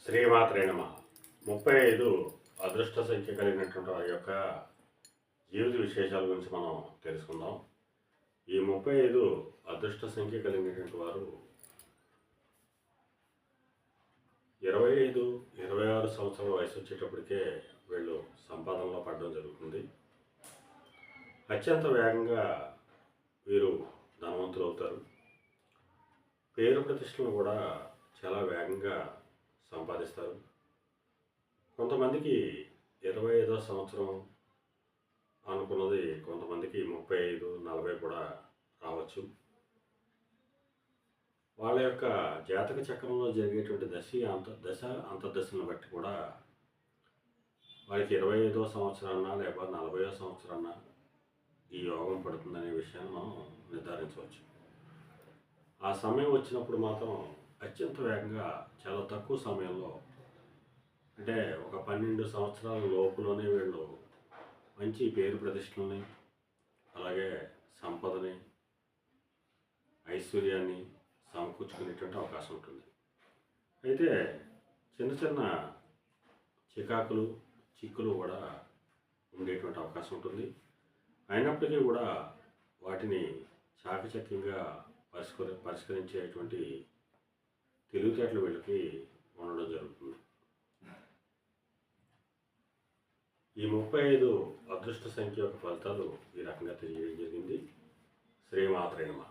శ్రీమాత్రే నమ 35 అదృష్ట సంఖ్య కలిగినటువంటి వారి యొక్క జీవిత విశేషాల గురించి మనం తెలుసుకుందాం. ఈ 35 అదృష్ట సంఖ్య కలిగినటువంటి వారు 25, 26 సంవత్సరాల వయసు వచ్చేటప్పటికే వీళ్ళు సంపాదనలో పడడం జరుగుతుంది. అత్యంత వేగంగా వీరు ధనవంతులు అవుతారు. పేరు ప్రతిష్టలు కూడా చాలా వేగంగా సంపాదిస్తారు. కొంతమందికి 25వ సంవత్సరం అనుకున్నది కొంతమందికి 35, 40 కూడా రావచ్చు. వాళ్ళ యొక్క జాతక చక్రంలో జరిగేటువంటి దశ అంతర్దశలను బట్టి కూడా వాళ్ళకి 25వ సంవత్సరాన్న లేకపోతే 40వ సంవత్సరాన్న ఈ యోగం పడుతుందనే విషయాన్ని మనం నిర్ధారించవచ్చు. ఆ సమయం వచ్చినప్పుడు మాత్రం అత్యంత వేగంగా చాలా తక్కువ సమయంలో, అంటే ఒక 12 సంవత్సరాల లోపులోనే వీళ్ళు మంచి పేరు ప్రతిష్టలని, అలాగే సంపదని, ఐశ్వర్యాన్ని సమకూర్చుకునేటువంటి అవకాశం ఉంటుంది. అయితే చిన్న చిన్న చిక్కులు కూడా ఉండేటువంటి అవకాశం ఉంటుంది. అయినప్పటికీ కూడా వాటిని చాకచక్యంగా పరిష్కరించేటువంటి తెలివితేటలు వీళ్ళకి ఉండడం జరుగుతుంది. ఈ 35 అదృష్ట సంఖ్య యొక్క ఫలితాలు ఈ రకంగా తెలియజేయడం జరిగింది. శ్రీమాత్రే నమః.